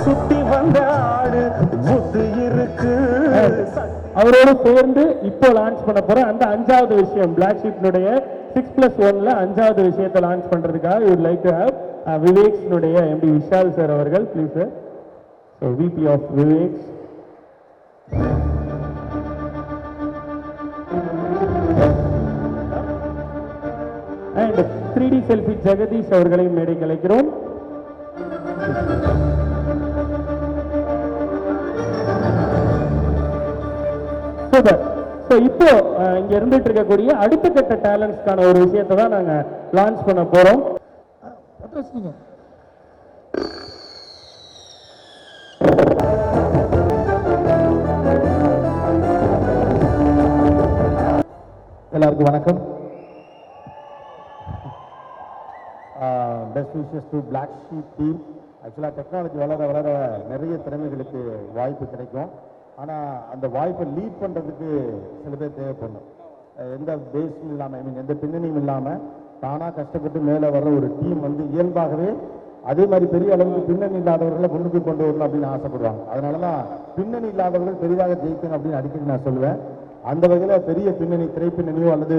சுத்தி வந்த ஆடு புத்து இருக்கு. அவரோடு சேர்ந்து இப்போ லான்ச் பண்ண போற அந்த 5வது விஷயம் பிளாக் ஷீப்னுடைய 6+1ல 5வது விஷயத்தை லான்ச் பண்றதுக்காக வுட் லைக் டு ஹேவ் விவேக்ஸ்னுடைய எம்டி விஷால் சார் அவர்கள் please sir. So VP of Viveks and 3D selfie Jagadish அவர்களை மேடைக்கு அழைக்கிறோம். இப்போ இங்க இருந்துட்டு இருக்கக்கூடிய அடுத்த கட்ட டேலண்ட்ஸ்க்கான ஒரு விஷயத்தை தான் நாங்க லான்ச் பண்ண போறோம். எல்லாருக்கும் வணக்கம். Best wishes to black sheep team. ஆக்சுவலாக டெக்னாலஜி வளர வளர நிறைய திறமைகளுக்கு வாய்ப்பு கிடைக்கும். ஆனால் அந்த வாய்ப்பை லீட் பண்ணுறதுக்கு சில பேர் தேவைப்படணும். எந்த பேஸும் இல்லாமல், ஐ மீன் எந்த பின்னணியும் இல்லாமல் தானாக கஷ்டப்பட்டு மேலே வர்ற ஒரு டீம் வந்து இயல்பாகவே அதே மாதிரி பெரிய அளவுக்கு பின்னணி இல்லாதவர்களை முன்னுக்கு கொண்டு வரணும் அப்படின்னு ஆசைப்படுவாங்க. அதனால தான் பின்னணி இல்லாதவர்கள் பெரிதாக ஜெயிக்கணும் அப்படின்னு அடிக்கடி நான் சொல்லுவேன். அந்த வகையில் பெரிய பின்னணி, திரைப்பின்னணியோ அல்லது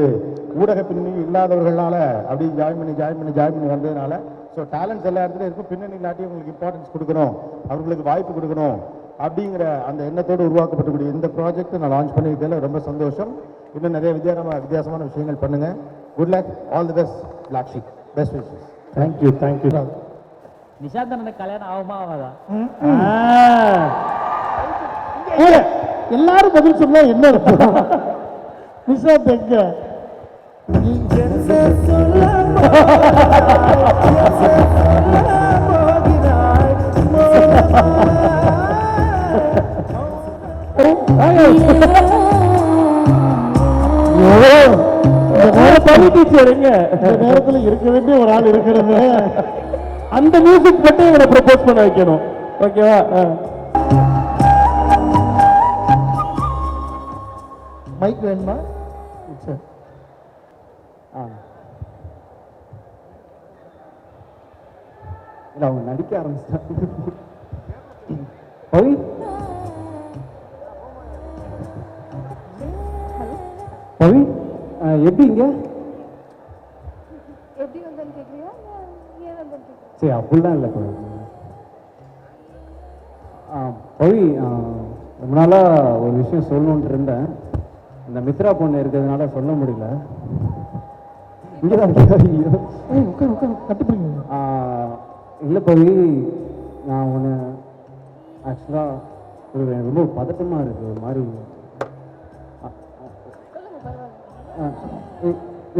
ஊடக பின்னணியோ இல்லாதவர்களால் அப்படி ஜாயின் பண்ணி வந்ததுனால ஸோ டேலண்ட்ஸ் எல்லா இடத்துலையும் இருக்கும். பின்னணி இல்லாட்டி உங்களுக்கு இம்பார்ட்டன்ஸ் கொடுக்கணும், அவர்களுக்கு வாய்ப்பு கொடுக்கணும் அப்படிங்கிற அந்த எண்ணத்தோடு உருவாக்கப்பட்டக்கூடிய இந்த ப்ராஜெக்ட் நான் லான்ச் பண்ணியிருக்கேன். ரொம்ப சந்தோஷம். இன்னும் நிறைய வித்தியாசமான விஷயங்கள் பண்ணுங்க. Good luck, all the best black sheep. Best wishes. Thank you. நிஷாந்தனுக்கு கல்யாணம் ஆகுமா ஆகாதா? எல்லாரும் பதில் சொன்னா என்ன இருக்கும்? நிஷாந்த் எங்க? நேரத்தில் இருக்க வேண்டிய ஒரு ஆள் இருக்கிறது. அந்த மியூசிக் மட்டும் இவனை ப்ரப்போஸ் பண்ண வைக்கணும். ஓகேவா? மைக் வேணுமா? இல்லை, அவங்க நடிக்க ஆரம்பிச்சிட்டாங்க. பவி பவி எப்படிங்க? சரி, அப்படிலாம் இல்லை பவி. பவி, ரொம்ப நாளாக ஒரு விஷயம் சொல்லணுன்ட்டு இருந்தேன். இந்த மித்ரா பொண்ணு இருக்கிறதுனால சொல்ல முடியல. இல்லை பவி, நான் ஒன்று ஆக்சுவலாக ரொம்ப பதட்டமாக இருக்குது. ஒரு மாதிரி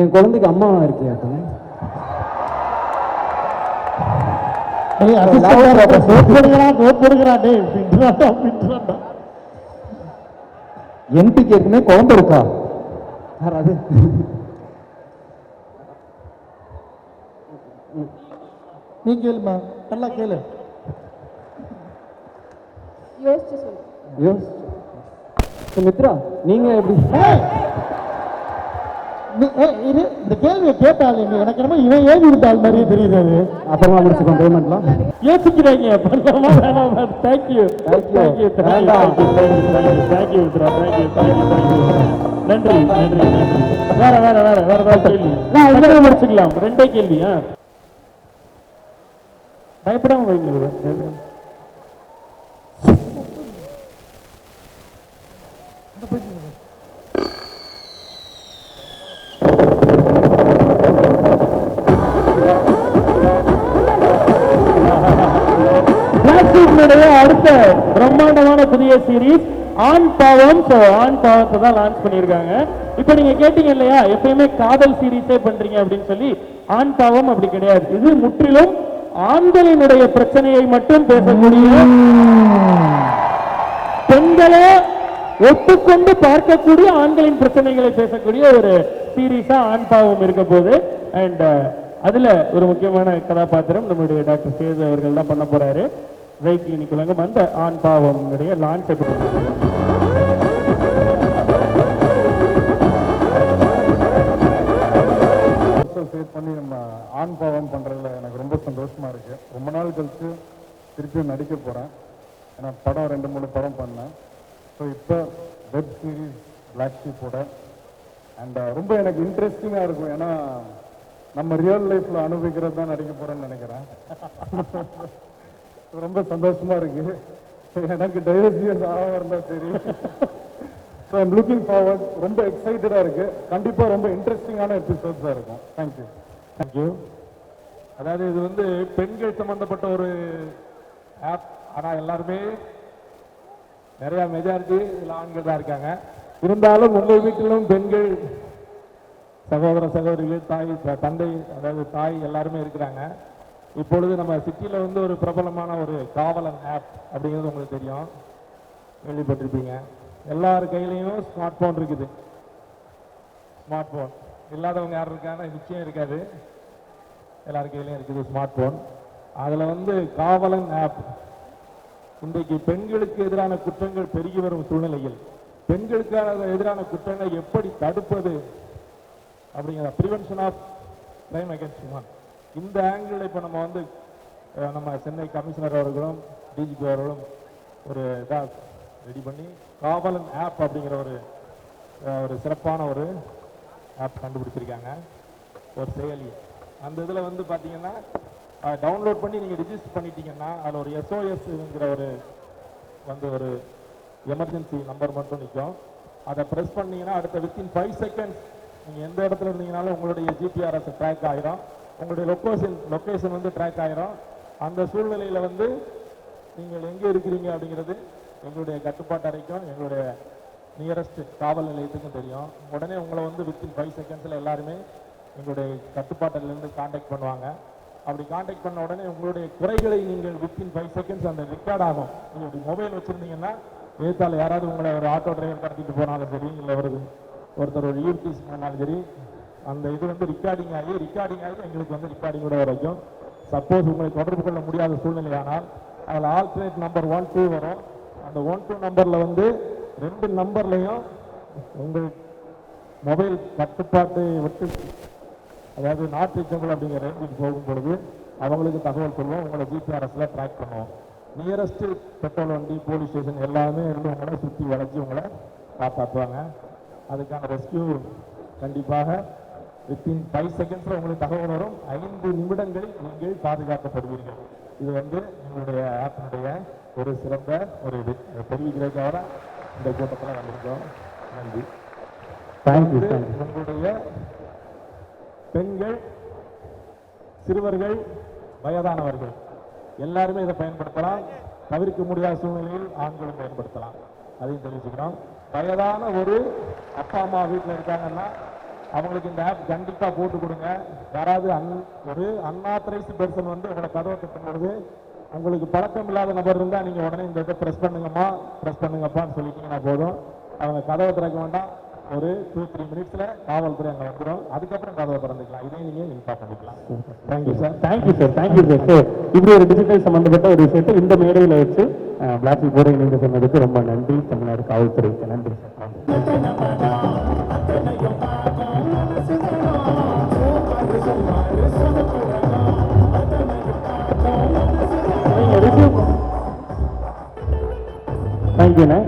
என் குழந்தைக்கு அம்மாவா இருக்கியா? எம்பிக்கு ஏற்கனவே குழந்தை இருக்கா? யாராவது நீ கேளுமா, நல்லா கேளு. மித்ரா, நீங்க எப்படி இந்த கேள்வியை கேட்டால் எனக்கு என்னமோ இவன் ஏறி விட்டால் மாதிரியே தெரியுது. அப்புறமா முடிச்சுக்கோ பேமெண்ட்லாம். யோசிக்கிறாங்க. நன்றி. வேற ஏதாவது கேள்வி? நான் முடிச்சுக்கலாம். 2 கேள்வியா? பயப்படாம வைங்க. அடுத்த பிரம்மாண்டமான புதிய சீரீஸ் ஆண் பாவம். ஆண் பாவத்தை தான் லான்ச் பண்ணியிருக்காங்க. இப்ப நீங்க கேட்டீங்க இல்லையா, எப்பயுமே காதல் சீரீஸே பண்றீங்க அப்படின்னு சொல்லி. ஆண் பாவம் அப்படி கிடையாது. இது முற்றிலும் ஆண்களினுடைய பிரச்சனையை மட்டும் பேசக்கூடிய, பெண்களை ஒப்புக்கொண்டு பார்க்கக்கூடிய ஆண்களின் பிரச்சனைகளை பேசக்கூடிய ஒரு சீரீஸா ஆண் பாவம் இருக்க போது. அண்ட் அதுல ஒரு முக்கியமான கதாபாத்திரம் நம்முடைய டாக்டர் சேது அவர்கள் தான் பண்ண போறாரு. ரைட் கிளினிக் உலகம் அந்த ஆண் பாவம் லான்ச் பண்ணி நம்ம ஆண் பாவம் பண்றதுல எனக்கு ரொம்ப சந்தோஷமா இருக்கு. ரொம்ப நாள் கழிச்சு திருப்பியும் நடிக்க போகிறேன். ஏன்னா படம் 2-3 படம் பண்ணேன். ஸோ இப்போ வெப் சீரிஸ் பிளாக் ஷீப்போட அண்ட் ரொம்ப எனக்கு இன்ட்ரெஸ்டிங்காக இருக்கும். ஏன்னா நம்ம ரியல் லைஃப்பில் அனுபவிக்கிறது தான் நடிக்க போகிறேன்னு நினைக்கிறேன். ரொம்ப சந்தோஷமாக இருக்குது. எனக்கு டைவர்சியஸ் ஆக இருந்தால் சரி. So I'm looking forward. ரொம்ப எக்ஸைட்டடாக இருக்குது. கண்டிப்பாக ரொம்ப இன்ட்ரெஸ்டிங்கான எபிசோட்ஸாக இருக்கும். தேங்க்யூ. தேங்க்யூ. அதாவது இது வந்து பெண்கள் சம்பந்தப்பட்ட ஒரு ஆப். ஆனால் எல்லாருமே நிறைய மெஜாரிட்டி இதில் ஆண்கள் தான் இருக்காங்க. இருந்தாலும் உங்கள் வீட்டிலும் பெண்கள் சகோதர சகோதரிகள் தாய் தந்தை அதாவது தாய் எல்லாருமே இருக்கிறாங்க. இப்பொழுது நம்ம சிட்டியில் வந்து ஒரு பிரபலமான ஒரு காவலன் ஆப் அப்படிங்கிறது உங்களுக்கு தெரியும், கேள்விப்பட்டிருப்பீங்க. எல்லார் கையிலையும் ஸ்மார்ட் ஃபோன் இருக்குது. ஸ்மார்ட் ஃபோன் இல்லாதவங்க யாரும் இருக்காங்கன்னா நிச்சயம் இருக்காது. எல்லார் கையிலையும் இருக்குது ஸ்மார்ட் ஃபோன். அதில் வந்து காவலன் ஆப் இன்றைக்கு பெண்களுக்கு எதிரான குற்றங்கள் பெருகி வரும் சூழ்நிலையில் பெண்களுக்கான எதிரான குற்றங்களை எப்படி தடுப்பது அப்படிங்கிற prevention of crime against woman, இந்த ஆங்கிள் இப்போ நம்ம வந்து நம்ம சென்னை கமிஷனர் அவர்களும் டிஜிபி அவர்களும் ஒரு இதாக ரெடி பண்ணி காவலன் ஆப் அப்படிங்கிற ஒரு சிறப்பான ஒரு ஆப் கண்டுபிடிச்சிருக்காங்க, ஒரு செயலி. அந்த இதில் வந்து பார்த்தீங்கன்னா டவுன்லோட் பண்ணி நீங்கள் ரிஜிஸ்டர் பண்ணிட்டீங்கன்னா அதில் ஒரு SOSங்கிற ஒரு எமர்ஜென்சி நம்பர் மட்டும் நிற்கும். அதை ப்ரெஸ் பண்ணீங்கன்னா அடுத்த வித்தின் 5 செகண்ட்ஸ் நீங்கள் எந்த இடத்துல இருந்தீங்கனாலும் உங்களுடைய GPRS ட்ராக் ஆகிரும், உங்களுடைய லொக்கேஷன் வந்து ட்ராக் ஆகிரும். அந்த சூழ்நிலையில் வந்து நீங்கள் எங்கே இருக்கிறீங்க அப்படிங்கிறது எங்களுடைய கட்டுப்பாட்டு அறைக்கும் எங்களுடைய நியரஸ்ட் காவல் நிலையத்துக்கும் தெரியும். உடனே உங்களை வந்து வித்தின் 5 செகண்ட்ஸில் எல்லாருமே எங்களுடைய கட்டுப்பாட்டிலேருந்து காண்டாக்ட் பண்ணுவாங்க. அப்படி காண்டாக்ட் பண்ண உடனே உங்களுடைய குறைகளை நீங்கள் வித்தின் 5 செகண்ட்ஸ் அந்த ரெக்கார்ட் ஆகும். நீங்கள் மொபைல் வச்சுருந்தீங்கன்னா எழுத்தால் யாராவது உங்களை ஒரு ஆட்டோ டிரைவர் கடத்திட்டு போனாலும் சரி, இல்லை ஒருத்தர் ஒரு யூடிஸ் பண்ணாலும் சரி, அந்த இது வந்து ரெக்கார்டிங் ஆகி எங்களுக்கு வந்து ரெக்கார்டிங்கோட வரைக்கும். சப்போஸ் உங்களை தொடர்பு கொள்ள முடியாத சூழ்நிலையானால் அதில் ஆல்டர்னேட் நம்பர் 1-2 வரும். அந்த 1-2 நம்பரில் வந்து 2 நம்பர்லையும் உங்கள் மொபைல் கட்டுப்பாட்டை விட்டு, அதாவது நாட் ரீச்சபிள் அப்படிங்கிற ரேஞ்சுக்கு போகும் பொழுது அவங்களுக்கு தகவல் சொல்லுவோம். உங்களை GPRSல ட்ராக் பண்ணுவோம். நியரஸ்ட் பெட்ரோல் வண்டி, போலீஸ் ஸ்டேஷன் எல்லாமே இருந்து உங்களை சுற்றி வளைச்சி உங்களை காப்பாற்றுவாங்க. அதுக்கான ரெஸ்கியூ கண்டிப்பாக வித்தின் 5 செகண்ட்ஸில் உங்களுக்கு தகவல் வரும். 5 நிமிடங்களில் நீங்கள் பாதுகாக்கப்படுவீர்கள். இது வந்து எங்களுடைய ஆப்பினுடைய ஒரு சிறந்த ஒரு இது தெரிவிக்கிறதுக்காக இந்த கூட்டத்தில் வந்திருக்கோம். நன்றி. தேங்க்யூ. உங்களுடைய பெண்கள், சிறுவர்கள், வயதானவர்கள் எல்லாருமே இதை பயன்படுத்தலாம். தவிர்க்க முடியாத சூழ்நிலையில் ஆண்களும் பயன்படுத்தலாம். அதையும் தெரிவிச்சுக்கிறோம். வயதான ஒரு அப்பா அம்மா வீட்டில் இருக்காங்கன்னா அவங்களுக்கு இந்த ஆப் கண்டிப்பாக போட்டு கொடுங்க. யாராவது ஒரு அன்ஆத்தரைஸ்டு பெர்சன் வந்து உங்களை கதவை தட்டும்போது உங்களுக்கு பழக்கம் இல்லாத நபர் இருந்தால் நீங்கள் உடனே இந்த இதை ப்ரெஸ் பண்ணுங்கப்பான்னு சொல்லிட்டீங்கன்னா போதும். அவங்க கதவை திறக்க வேண்டாம். ஒரு 2-3 மினிட்ஸில் காவல்துறை அங்கே வந்துடும். அதுக்கப்புறம் கதவை திறந்துக்கலாம். இதையும் நீங்கள் இன்ஃபார்ம் பண்ணிக்கலாம். Thank you sir. ஸோ இப்படி ஒரு டிஜிட்டல் சம்பந்தப்பட்ட ஒரு விஷயத்தை இந்த மேடையில் வச்சு பிளாக் ஷீப் போட நீங்கள் சொன்னதுக்கு ரொம்ப நன்றி. தமிழ்நாடு காவல்துறைக்கு நன்றி சார். தேங்க்யூண்ணே.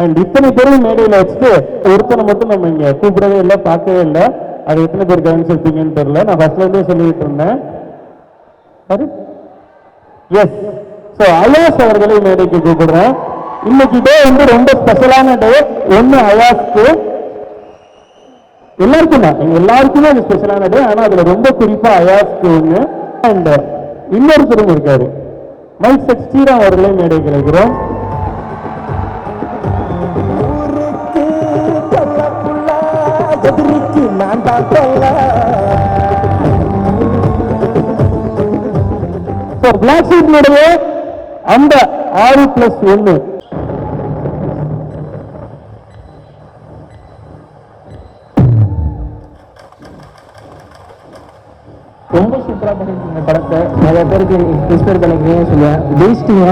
அண்ட் இத்தனை பேரும் மேடையில் வச்சுட்டு ஒருத்தனை மட்டும் நம்ம இங்கே கூப்பிடவே இல்லை, பார்க்கவே இல்லை. அது எத்தனை பேர் கவனிச்சிருப்பீங்கன்னு தெரியல. நான் ஃபர்ஸ்ட்லேருந்தே சொல்லிட்டு இருந்தேன். எஸ், ஸோ அயாஸ் அவர்களை மேடைக்கு கூப்பிடுறேன். இன்னைக்கு டே வந்து ரொம்ப ஸ்பெஷலான டே. ஒன்று அயாஸ்க்கு எல்லாருக்கும் தான், எங்க எல்லாருக்குமே அது ஸ்பெஷலான டே. ஆனால் அதில் ரொம்ப குறிப்பாக அயாஸ்க்கு ஒன்று. அண்ட் இன்னொருத்தரும் இருக்காரு, மைக் செட் ஸ்ரீராம் அவர்களை மேடை கிடைக்கிறோம். பிளாக் ஷீப்னுடைய அந்த 6+1 ரொம்ப சூப்பரா பண்ணிருக்கீங்க படத்தை. நிறைய பேருக்கு இன்ஸ்பயர் பண்ணிக்கிறீங்க சொல்லுவேன். ஜெயிச்சிட்டீங்க.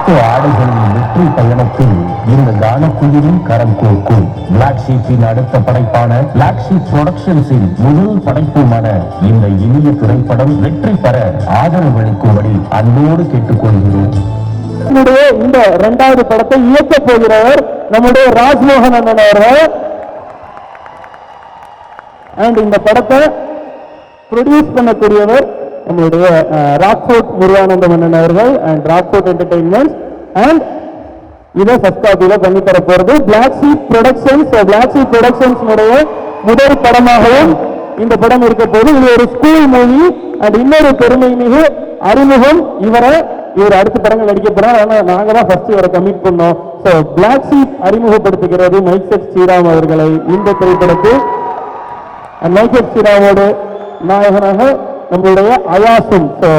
பட்டு ஆடைகளின் வெற்றி பயணத்தில் இந்த கானக்குழுவின் கரம் கோர்க்கும் பிளாக் ஷீப்பின் அடுத்த படைப்பான பிளாக் ஷீப் புரொடக்ஷன்ஸின் முதல் படைப்புமான இந்த இனிய திரைப்படம் வெற்றி பெற ஆதரவளிக்கும்படி அன்போடு கேட்டுக்கொள்கிறோம். நம்முடைய இந்த 2வது படத்தை இயக்க போகிறவர் நம்முடைய ராஜ்மோகன் அண்ணன் அவர்கள். அண்ட் இந்த படத்தை ப்ரொடியூஸ் பண்ணக்கூடியவர் நம்முடைய ராக்ஃபோர்ட் முருகானந்தம் அண்ணன் அவர்கள் அண்ட் ராக்ஃபோர்ட் என்டர்டைன்மெண்ட். அண்ட் இதை ஃபர்ஸ்ட் காப்பியில பண்ணி தர போறது black sheep productions. Black sheep productions முதல் படமாகவும் இந்த படம் இருக்க போது. இது ஒரு ஸ்கூல் மூவி. அண்ட் இன்னொரு பெருமை மிகு அறிமுகம் இவர் அடுத்த படங்கள் நடிக்க போறாங்க. ஆனா நாங்க தான் ஃபர்ஸ்ட் இவரை கமிட் பண்ணோம். ஸோ பிளாக் ஷீப் அறிமுகப்படுத்துகிறது மைக் செட் ஸ்ரீராம் அவர்களை இந்த திரைப்படத்தில். மைக் செட் ஸ்ரீராமோடு நாயகனாக நம்மளுடைய அயாசும். So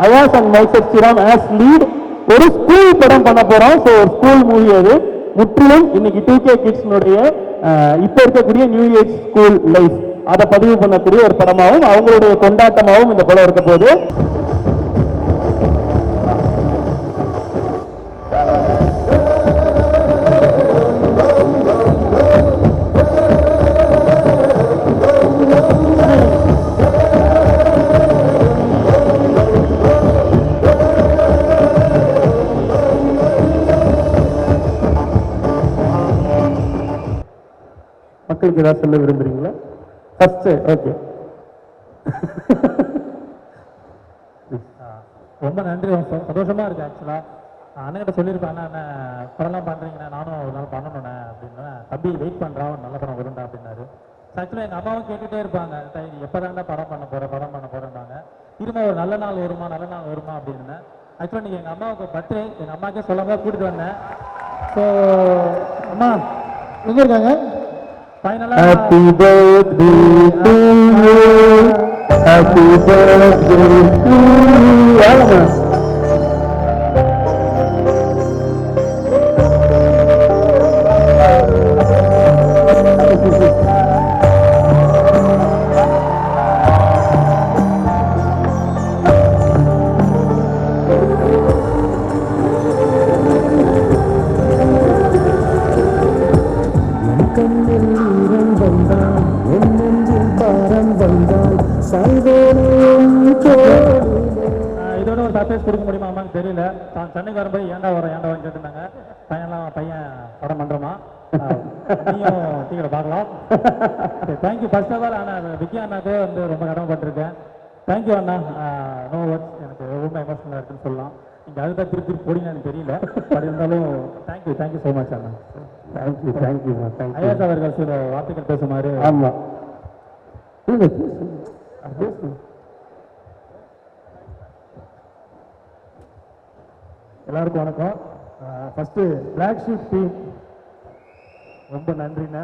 Ayaz and mic set Sriram as lead ஒரு ஸ்கூல் படம் பண்ண போறோம். ஸோ ஒரு ஸ்கூல் மூவி அது முற்றிலும் இன்னைக்கு 2K கிட்ஸ்னுடைய இப்ப இருக்கக்கூடிய நியூ ஏஜ் ஸ்கூல் லைஃப் அதை பதிவு பண்ணக்கூடிய ஒரு படமாகவும் அவங்களுடைய கொண்டாட்டமாகவும் இந்த படம் இருக்க போது. மக்களுக்கு ஏதாவது சொல்ல விரும்புறீங்களா? First okay. ரொம்ப நன்றி, சந்தோஷமா இருக்கு. ஆக்சுவலா அண்ணன்கிட்ட சொல்லியிருப்பேன், அண்ணன் படம்லாம் பண்றீங்கண்ணா, நானும் ஒரு நாள் பண்ணணுண்ணே அப்படின்னு. தம்பி வெயிட் பண்றான், ஒரு நல்ல படம் வருண்டா அப்படின்னாரு. ஆக்சுவலாக எங்கள் அம்மாவும் கேட்டுகிட்டே இருப்பாங்க, எப்போதாண்டா படம் பண்ண போகிறேன்னாங்க. திரும்ப ஒரு நல்ல நாள் வருமா அப்படின்னு. ஆக்சுவலாக நீங்கள் எங்கள் அம்மாவுக்கு பர்த்டே, எங்கள் அம்மாக்கே சொல்லாமல் கூட்டிட்டு வந்தேன். ஸோ அம்மா எங்கே இருக்காங்க? Happy birthday to you. Happy birthday to you. இதோட ஒரு சர்ப்ரைஸ் கொடுக்க முடியுமா அம்மான்னு தெரியல. தான் சென்னைக்கு வரும்போது ஏன்டா வரேன்னு கேட்டுருந்தாங்க. பையன் படம் பண்றோமா, நீயும் சீக்கிரம் பார்க்கலாம். Thank you first of all. ஆனால் விக்கி அண்ணாக்கு வந்து ரொம்ப கடமைப்பட்டிருக்கேன். தேங்க்யூ அண்ணா. நோ வேர்ட்ஸ், எனக்கு ரொம்ப எமோஷனலாக இருக்குன்னு சொல்லலாம். நீங்கள் அதுதான் திருப்பி போடிங்க எனக்கு தெரியல, பட் இருந்தாலும் தேங்க்யூ ஸோ மச் அண்ணா. தேங்க்யூ. ஐயாஸ் அவர்கள் சில வார்த்தைகள் பேசுமாறு. ஆமா, எல்லாருக்கும் வணக்கம். ஃபர்ஸ்ட் பிளாக் ஷீப் டீம் ரொம்ப நன்றிண்ணா.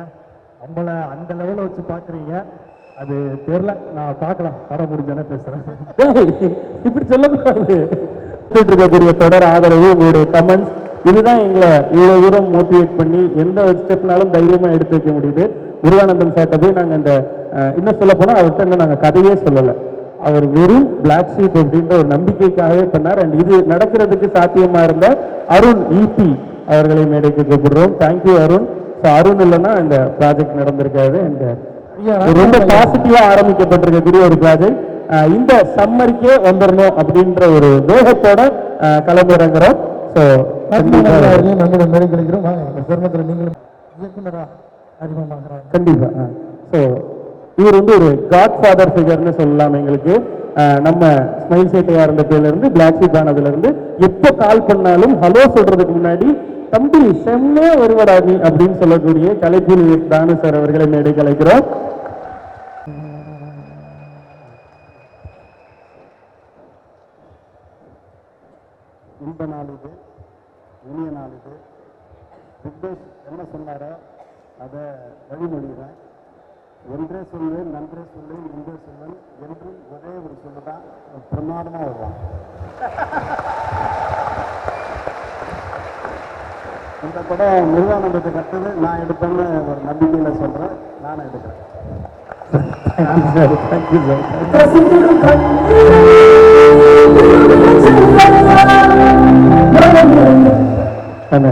நம்மளை அந்த லெவலில் வச்சு பார்க்குறீங்க, அது தெரியல, நான் பார்க்கலாம், படம் முடிஞ்சோன்னே பேசுகிறேன். இப்படி சொல்லக்கூடாது. இருக்கக்கூடிய தொடர் ஆதரவு, உங்களுடைய கமெண்ட்ஸ், இதுதான் எங்களை இவ்வளவு தூரம் மோட்டிவேட் பண்ணி எந்த ஒரு ஸ்டெப்னாலும் தைரியமா எடுத்து வைக்க முடியுது. முருகானந்தம் சார்ட்ட போய் நாங்கள் இந்த இன்னும் சொல்ல போனால் அவர்கிட்ட இன்னும் நாங்கள் கதையே சொல்லலை. அவர் வெறும் பிளாக் ஷீப் அப்படின்ற ஒரு நம்பிக்கைக்காகவே பண்ணார். அண்ட் இது நடக்கிறதுக்கு சாத்தியமா இருந்த அருண் இபி அவர்களை மேடைக்கு கூப்பிடுறோம். தேங்க்யூ அருண். ஸோ அருண் இல்லைன்னா இந்த ப்ராஜெக்ட் நடந்திருக்காது. அண்ட் ரொம்ப பாசிட்டிவா ஆரம்பிக்கப்பட்டிருக்கக்கூடிய ஒரு ப்ராஜெக்ட் இந்த சம்மருக்கே வந்துடணும் அப்படின்ற ஒரு வேகத்தோட களமிறங்குறோம். ஸோ நம்மளோட மேடை கிடைக்கிறோம். சிரமத்தில் நீங்களும் இயக்குனரா அறிமுகமாகிறாங்க. கண்டிப்பா. ஸோ இவர் வந்து ஒரு காட் ஃபாதர் ஃபிகர்னு சொல்லலாம் எங்களுக்கு. நம்ம ஸ்மைல் சேட்டையா இருந்ததுல இருந்து பிளாக் ஷீப் ஆனதுல இருந்து எப்போ கால் பண்ணாலும் ஹலோ சொல்றதுக்கு முன்னாடி தம்பி செம்மே வருவடா நீ அப்படின்னு சொல்லக்கூடிய கலைப்புலி தானு சார் அவர்களை மேடை கலைக்கிறோம். இன்ப நாள் இது, இனிய நாள் இது. பிக்பாஸ் என்ன சொன்னாரோ அதை வழிமொழிகிறேன். ஒன்றே சொல்வேன், நன்றே சொல்வேன், இன்றே சொல்வேன் என்றும் ஒரே ஒரு சொல்லு தான் பிரமாதமாக வருவான். இந்த படம் முருகானந்தத்தை கட்டது நான் எடுப்பேன்னு ஒரு நம்பிக்கையில் சொல்கிறேன். நானும் எடுக்கிறேன். Thank you sir. அண்ணா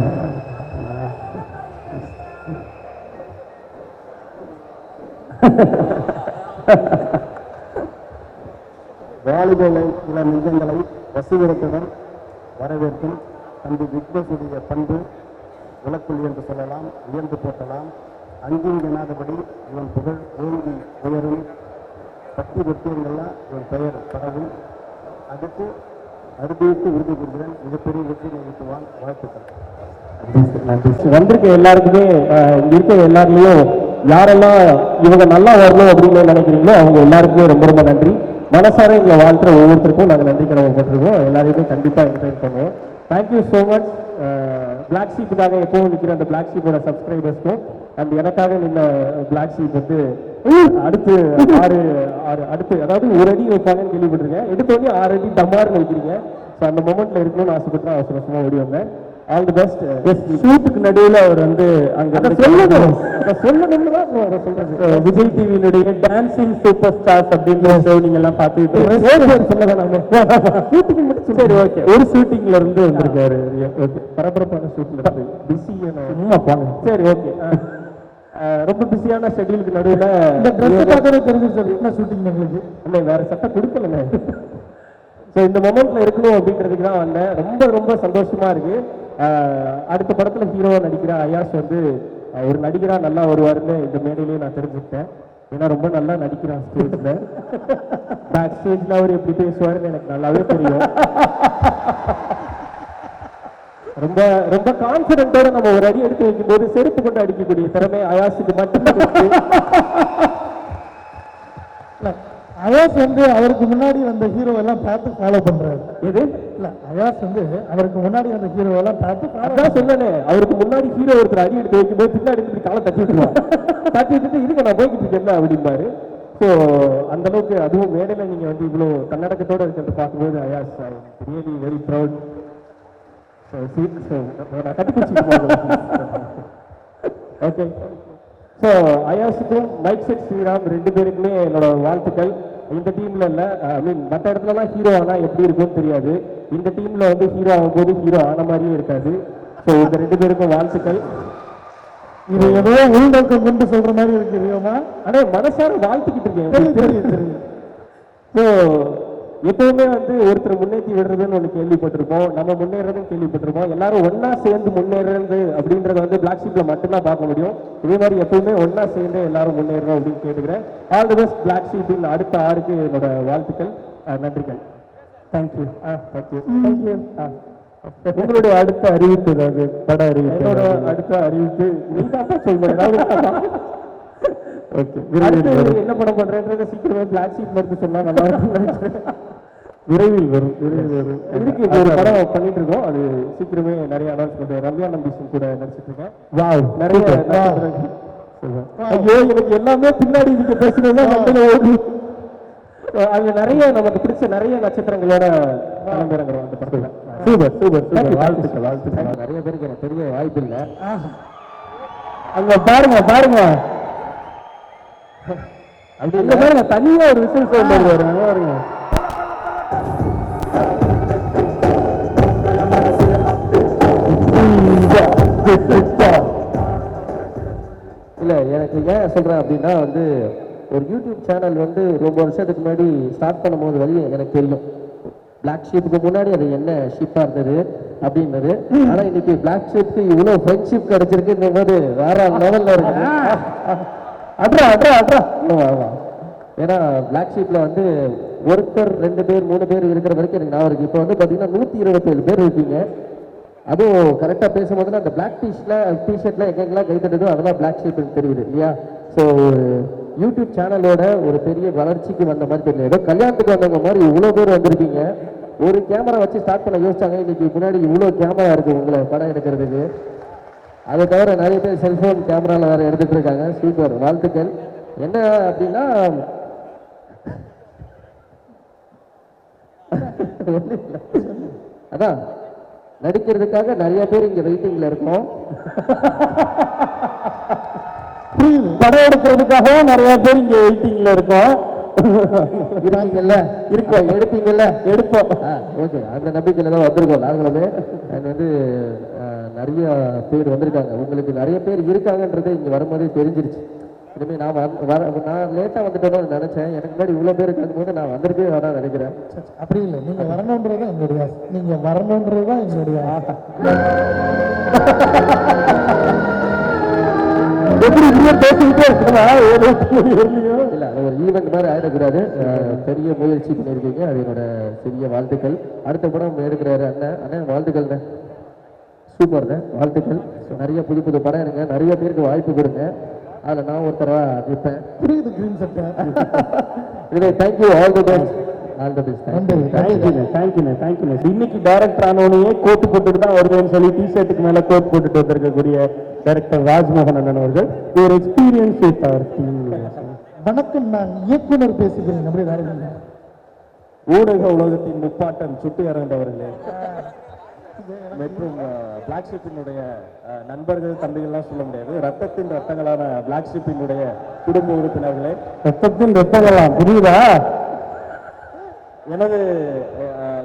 வாலிபலை சில நெஞ்சங்களை வசீகரத்துடன் வரவேற்கும் தம்பி விக்னேஷுடைய பண்பு விளக்குள் என்று சொல்லலாம், உயர்ந்து போட்டலாம். அஞ்சும் எனாதபடி இவன் புகழ் ஓங்கி உயரும், பக்தி பக்தியங்கள்லாம் இவன் பெயர் பரவும். அதுக்கு அறுதியிட்டு உறுதி கொள்கிறேன், மிகப்பெரிய வெற்றி நிகழ்த்துவான். வாழ்த்துக்கள். வந்திருக்க எல்லாருக்குமே இங்க இருக்க எல்லாருலயும் யாரெல்லாம் இவங்க நல்லா வரணும் அப்படின்னு நினைக்கிறீங்களோ அவங்க எல்லாருக்குமே ரொம்ப ரொம்ப நன்றி. மனசார எங்களை வாழ்த்துற ஒவ்வொருத்தருக்கும் நாங்கள் நன்றி கடமைப்பட்டிருக்கோம். எல்லாரையுமே கண்டிப்பா என்டர்டைன் பண்ணுவோம். Thank you so much. பிளாக் ஷீப்புக்காக எப்பவும் நிற்கிற அந்த பிளாக் ஷீப்போட சப்ஸ்கிரைபர்ஸ்க்கும் அண்ட் எனக்காக நின்ன பிளாக் ஷீப் வந்து அடுத்து அடுத்து அதாவது ஒரு அடி வைப்பாங்கன்னு கேள்விப்பட்டிருக்கேன். எடுத்தோடனே 6 அடி டமார்னு வைக்கிறீங்க. ஸோ அந்த மொமெண்ட்ல இருக்கணும்னு ஆசைப்பட்டு அவசர அவசரமா ஓடி வந்தேன். All the best. ஷூட்டுக்கு நடுவில் அவர் வந்து அங்க சொல்லணும் சொல்றது விஜய் டிவியினுடைய டான்சிங் சூப்பர் ஸ்டார்ஸ் அப்படின்ற ஷோ நீங்க எல்லாம் பார்த்துக்கிட்டு ஷூட்டிங் முடிச்சு சரி ஓகே ஒரு ஷூட்டிங்ல இருந்து வந்திருக்காரு. ஓகே பரபரப்பான ஷூட்ல இருந்து பிஸியான சும்மா போங்க சரி ஓகே ரொம்ப பிஸியான ஷெட்யூலுக்கு நடுவில் இந்த ட்ரெஸ் பார்க்கவே தெரிஞ்சிருச்சு என்ன ஷூட்டிங் எங்களுக்கு இல்லை வேற சட்டை கொடுக்கலங்க. ஸோ இந்த மொமெண்ட்ல இருக்கணும் அப்படின்றதுக்கு தான் வந்தேன். ரொம்ப ரொம்ப சந்தோஷமா இருக்கு. அடுத்த படத்துல ஹீரோவா நடிக்கிற அயாஸ் வந்து ஒரு நடிகரா நல்லா வருவாருன்னு இந்த மேடையிலேயே நான் தெரிஞ்சுக்கிட்டேன். ஏன்னா ரொம்ப நல்லா நடிக்கிறான் ஸ்டேஜ்ல. பேக் ஸ்டேஜ்ல அவர் எப்படி பேசுவாருன்னு எனக்கு நல்லாவே தெரியும். ரொம்ப ரொம்ப கான்பிடென்ட்டோட நம்ம ஒரு அடி எடுத்து வைக்கும் போது செருப்பு கொண்டு அடிக்கக்கூடிய திறமை அயாஸுக்கு மட்டும்தான் இருக்கு. அயாஸ் வந்து அவருக்கு முன்னாடி வந்த ஹீரோவெல்லாம் பார்த்து ஃபாலோ பண்றாரு. எது இல்ல அயாஸ் வந்து அவருக்கு முன்னாடி வந்த ஹீரோவெல்லாம் பார்த்து அதான் சொன்னேனே. அவருக்கு முன்னாடி ஹீரோ ஒருத்தர் அடி எடுத்து வைக்கும்போது பின்னாடி இருந்து காலை தட்டி விட்டுருவான். தட்டி விட்டுட்டு இதுக்கு நான் போய்கிட்டு இருக்கேன் அப்படிம்பாரு. ஸோ அந்த அளவுக்கு அதுவும் மேடையில நீங்க வந்து இவ்வளவு தன்னடக்கத்தோட இருக்கிறத பார்க்கும்போது அயாஸ் ரியலி வெரி ப்ரௌட். நான் கட்டுப்பிடிச்சு ஓகே. ஸோ அயாஸுக்கும் மைக் செட் ஸ்ரீராம் 2 பேருக்குமே என்னோட வாழ்த்துக்கள். இந்த டீம்ல இல்ல ஐ மீன் மற்ற இடத்துலலாம் ஹீரோ ஆனா எப்படி இருக்கும்னு தெரியாது. இந்த டீம்ல வந்து ஹீரோ ஆகும்போது ஹீரோ ஆன மாதிரியே இருக்காது. ஸோ இந்த 2 பேருக்கும் வாழ்த்துக்கள். இது ஏதோ உள்நோக்கம் கொண்டு சொல்ற மாதிரி இருக்கு. ஆனா மனசார வாழ்த்துக்கிட்டு இருக்கேன். ஸோ எப்பவுமே வந்து ஒருத்தர் முன்னேற்றி விடுறதுன்னு ஒன்று கேள்விப்பட்டிருப்போம், நம்ம முன்னேறதுன்னு கேள்விப்பட்டிருப்போம். எல்லாரும் ஒன்னா சேர்ந்து முன்னேறது அப்படின்றத வந்து பிளாக் ஷீப்ல மட்டும்தான் பார்க்க முடியும். இதே மாதிரி எப்பவுமே ஒன்னா சேர்ந்து எல்லாரும் முன்னேறணும் அப்படின்னு கேட்டுக்கிறேன். ஆல் தி பெஸ்ட் பிளாக் ஷீப்பின் அடுத்த 6க்கு என்னோட வாழ்த்துக்கள், நன்றிகள். தேங்க்யூ. தேங்க்யூ. உங்களுடைய அடுத்த அறிவிப்பு ஏதாவது பட அறிவிப்பு? என்னோட அடுத்த அறிவிப்பு நீங்க தான் சொல்லுங்க. ஓகே என்ன படம் பண்றேன்றத சீக்கிரமே பிளாக் ஷீட் மட்டும் சொன்னா நல்லா இருக்கும். விரைவில் வரும். இதுக்கு ஒரு படம் பண்ணிட்டு இருக்கோம். அது சீக்கிரமே நிறைய அனௌன்ஸ் பண்றேன். ரம்யா நம்பீஷன் கூட நடிச்சிட்டு இருக்கேன். வாவ் நிறைய ஐயோ எனக்கு எல்லாமே பின்னாடி இதுக்கு பேசுறதுதான் அங்க நிறைய நமக்கு பிடிச்ச நிறைய நட்சத்திரங்களோட கிளம்பிறங்குறோம் அந்த படத்துல. Super super super. வாழ்த்துக்கள் வாழ்த்துக்கள். நிறைய பேருக்கு எனக்கு தெரிய வாய்ப்பு இல்லை. அங்க பாருங்க பாருங்க அந்த பாருங்க தனியா ஒரு விஷயம் சொல்லுவாரு. பாருங்க இல்ல எனக்கு ஏன் சொல்றேன் அப்படின்னா வந்து ஒரு யூடியூப் சேனல் வந்து ரொம்ப வருஷத்துக்கு முன்னாடி ஸ்டார்ட் பண்ணும் போது வழி எனக்கு தெரியும். பிளாக் ஷீப்புக்கு முன்னாடி அது என்ன ஷிப்பா இருந்தது அப்படின்றது. ஆனா இன்னைக்கு பிளாக் ஷீப்புக்கு இவ்வளவு ஃப்ரெண்ட்ஷிப் கிடைச்சிருக்குன்ற போது வேற லெவல்ல இருக்கு. ஏன்னா பிளாக் ஷீப்ல வந்து ஒருத்தர் 2 பேர் 3 பேர் இருக்கிற வரைக்கும் எனக்கு நான் இருக்கு. இப்போ வந்து பாத்தீங்கன்னா 127 பேர் இருக்கீங்க. அதுவும் கரெக்டா பேசும்போது அந்த பிளாக் டிஷர்ட்ல எங்கெங்கெல்லாம் கை தட்டுதோ அதெல்லாம் பிளாக் ஷீப் தெரியுது இல்லையா? ஸோ யூடியூப் சேனலோட ஒரு பெரிய வளர்ச்சிக்கு வந்த மாதிரி தெரியல. ஏதோ கல்யாணத்துக்கு வந்தவங்க மாதிரி இவ்வளோ பேர் வந்திருக்கீங்க. ஒரு கேமரா வச்சு ஸ்டார்ட் பண்ண யோசிச்சாங்க. இன்னைக்கு முன்னாடி இவ்வளோ கேமரா இருக்கு உங்களை படம் எடுக்கிறதுக்கு. அதை தவிர நிறைய பேர் செல்போன் கேமரால வேற எடுத்துட்டு இருக்காங்க. சூப்பர், வாழ்த்துக்கள். என்ன அப்படின்னா அதான் நடிக்கிறதுக்காக நிறைய பேர் இங்க வெயிட்டிங்ல இருக்கோம். படம் எடுக்கிறதுக்காக நிறைய பேர் இங்க வெயிட்டிங்ல இருக்கோம். இருக்கீங்கல்ல இருக்கோம், எடுப்பீங்கல்ல எடுப்போம். ஓகே, அந்த நம்பிக்கையில தான் வந்திருக்கோம் நாங்களுமே. அண்ட் வந்து நிறைய பேர் வந்திருக்காங்க, உங்களுக்கு நிறைய பேர் இருக்காங்கன்றது இங்கே வரும்போதே தெரிஞ்சிருச்சு. இனிமேல் நான் லேட்டாக வந்துட்டோன்னு நினைச்சேன், எனக்கு முன்னாடி இவ்வளோ பேர் இருக்கும் போது நான் வந்திருக்கே வேணாம் நினைக்கிறேன். அப்படி இல்லை, நீங்க வரணுன்றது தான் எங்களுடைய ஆசை. நீங்க வரணுன்றது தான் எங்களுடைய ஆசை. எப்படி இன்னும் பேசிக்கிட்டே இருக்கா? இல்லை, அது ஒரு ஈவெண்ட் மாதிரி ஆயிடக்கூடாது. பெரிய முயற்சி பண்ணியிருக்கீங்க, அது என்னோட சிறிய வாழ்த்துக்கள். அடுத்த படம் எடுக்கிறாரு அண்ணன் வாழ்த்துக்கள்ண்ணே, சூப்பர்ண்ணே, வாழ்த்துக்கள். நிறைய புது புது படம் எடுங்க, நிறைய பேருக்கு வாய்ப்பு கொடுங்க, அதில் நான் ஒருத்தரவா நிற்பேன். புரியுது கிரீன் சட்டை. இதே thank you, all the best, all the best. தேங்க்யூண்ணே. இன்னைக்கு டைரக்டர் ஆனவனையே கோட்டு போட்டுட்டு தான் வருவேன்னு சொல்லி டிஷர்ட்டுக்கு மேல கோட் போட்டுட்டு வந்திருக்கக்கூடிய டைரக்டர் ராஜ்மோகன் அண்ணன் அவர்கள் ஒரு எக்ஸ்பீரியன்ஸ் வித் அவர் டீம். வணக்கம், நான் இயக்குனர் பேசுகிறேன். நம்முடைய வேற இல்லை. ஊடக உலகத்தின் முப்பாட்டம் சுட்டி இறந்தவர்களே மற்றும் பிளாக் ஷிப்பினுடைய நண்பர்கள் தம்பிகள்லாம் சொல்ல முடியாது, ரத்தத்தின் ரத்தங்களான பிளாக் ஷிப்பினுடைய குடும்ப உறுப்பினர்களே. ரத்தத்தின் ரத்தங்களா? புரியுதா? எனது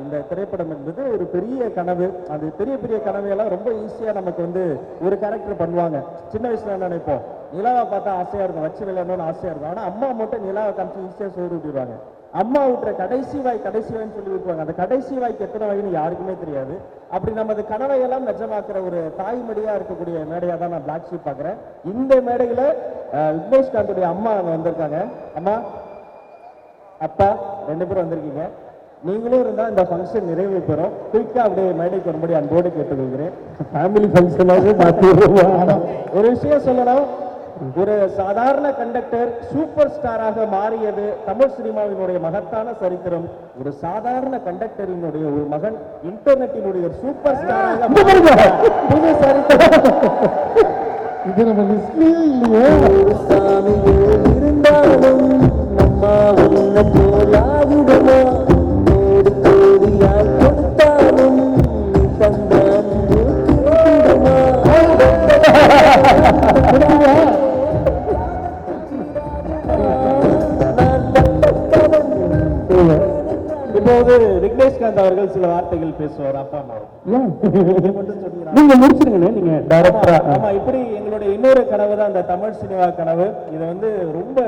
இந்த திரைப்படம் என்பது ஒரு பெரிய கனவு. அது பெரிய பெரிய கனவையெல்லாம் ரொம்ப ஈஸியாக நமக்கு வந்து ஒரு கேரக்டர் பண்ணுவாங்க. சின்ன வயசுல என்ன நினைப்போம், நிலாவை பார்த்தா ஆசையாக இருக்கும், வச்சு விளையாடணும்னு ஆசையாக இருக்கும். ஆனால் அம்மா மட்டும் நிலாவை காமிச்சு ஈஸியாக சோறு விட்டுருவாங்க. அம்மா விட்டுற கடைசி வாய்ன்னு சொல்லி விட்டுருவாங்க. அந்த கடைசி வாய்க்கு எத்தனை வாய்ன்னு யாருக்குமே தெரியாது. அப்படி நமது கனவையெல்லாம் நிஜமாக்குற ஒரு தாய்மடியாக இருக்கக்கூடிய மேடையாக தான் நான் பிளாக் ஷீப் பார்க்குறேன். இந்த மேடையில் விக்னேஷ்காந்துடைய அம்மா அங்கே வந்திருக்காங்க. அம்மா, அப்பா ரெண்டு பேரும் வந்திருக்கீங்க. நீங்களும் இருந்தால் இந்த ஃபங்க்ஷன் நிறைவு பெறும். குயிக்காக அப்படியே மேடைக்கு வரும்படி அன்போடு கேட்டுக்கொள்கிறேன். ஃபேமிலி ஃபங்க்ஷனாக மாற்றி ஒரு விஷயம் சொல்லணும், ஒரு சாதாரண கண்டக்டர் சூப்பர் ஸ்டாராக மாறியது தமிழ் சினிமாவினுடைய மகத்தான சரித்திரம். ஒரு சாதாரண கண்டக்டரினுடைய ஒரு மகன் இன்டர்நெட்டினுடைய சூப்பர் ஸ்டாராக புது சரித்திரம். இது நம்ம லிஸ்ட்லயே இல்லையே. இருந்தாலும் நம்மா உன்ன போலாகுதமா, கோடி கோடியாய் கொடுத்தாலும் தந்தான் இப்போது விக்னேஷ்காந்த் அவர்கள் சில வார்த்தைகள் பேசுவார். அப்பா அம்மா நீங்க முடிச்சிருங்க, நீங்க டைரக்டரா. ஆமா, இப்படி எங்களுடைய இன்னொரு கனவு தான் இந்த தமிழ் சினிமா கனவு. இது வந்து ரொம்ப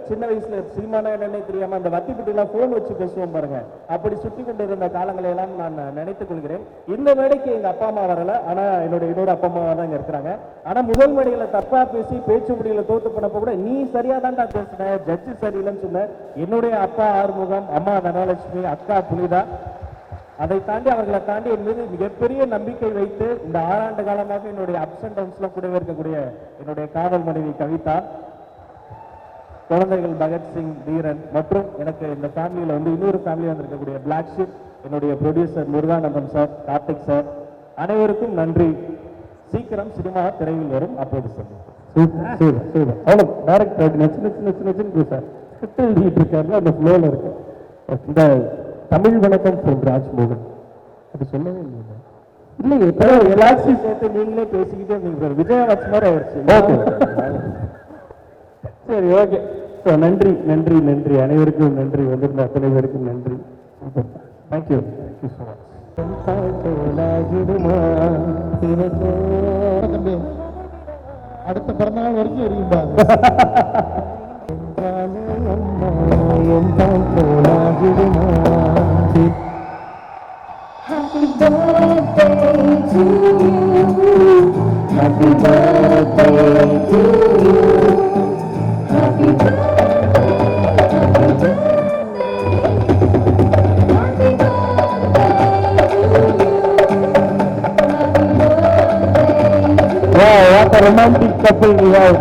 சின்ன வயசுல சினிமானா என்னன்னே தெரியாம அந்த வத்திப்பட்டிலாம் போன் வச்சு பேசுவோம் பாருங்க, அப்படி சுற்றி கொண்டு இருந்த காலங்களை எல்லாம் நான் நினைத்துக் கொள்கிறேன். இந்த மேடைக்கு எங்க அப்பா அம்மா வரல, ஆனா என்னோட இன்னொரு அப்பா அம்மா தான் இங்க இருக்கிறாங்க. ஆனா முதல் மேடையில தப்பா பேசி பேச்சு முடியல தோத்து பண்ணப்ப கூட நீ சரியா தான்டா பேசுன, ஜட்ஜு சரியில்லைன்னு சொன்ன. என்னுடைய அப்பா ஆறுமுகம், அம்மா தனலட்சுமி, அக்கா புனிதா, அதை தாண்டி அவர்களை தாண்டி என் மீது மிகப்பெரிய நம்பிக்கை வைத்து இந்த 6 ஆண்டு காலமாக என்னுடைய அப்ஸ் அண்ட் டவுன்ஸ்ல கூடவே இருக்கக்கூடிய என்னுடைய காதல் மனைவி கவிதா, குழந்தைகள் பகத்சிங், தீரன் மற்றும் எனக்கு இந்த ஃபேமிலியில வந்து இன்னொரு ஃபேமிலி வந்திருக்கக்கூடிய பிளாக் ஷிப், என்னுடைய producer Muruganandam sir, Karthik sir, அனைவருக்கும் நன்றி. சீக்கிரம் சினிமா திரையில் வரும், அப்போது சொல்லுங்க. அவ்வளோ டைரக்டர் நச்சு சார் எழுதிட்டு இருக்காரு, அந்த ஃப்ளோல இருக்கு. இந்த தமிழ் வணக்கம் போன்ற ராஜ்மோகன் அது சொல்லவே இல்லை. இல்லையே, எல்லாத்தையும் சேர்த்து நீங்களே பேசிக்கிட்டே இருந்தீங்க. விஜயவாட்சி மாதிரி ஆயிடுச்சு. ஓகே, சரி, ஓகே. ஸோ நன்றி நன்றி நன்றி, அனைவருக்கும் நன்றி, வந்திருந்த அத்தனை பேருக்கும் நன்றி. Thank you so much. அடுத்த பிறந்தநாள் வரைக்கும் இருக்கும்பா. Happy birthday to you. Happy birthday to you. Happy birthday. Happy birthday. Happy birthday to you. Happy birthday. Wow, what a romantic couple we have.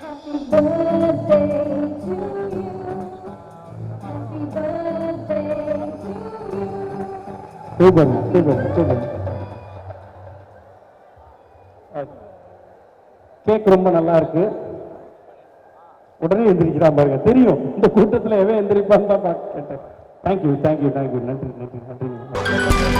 Happy birthday to you. Happy birthday to you. Super super super. Cake ரொம்ப நல்லா இருக்கு. உடனே எந்திரிக்கிறான் பாருங்க, தெரியும் இந்த கூட்டத்தில் எவன் எந்திரிப்பான்னு தான் கேட்டேன். தேங்க்யூ தேங்க்யூ தேங்க்யூ, நன்றி நன்றி நன்றி.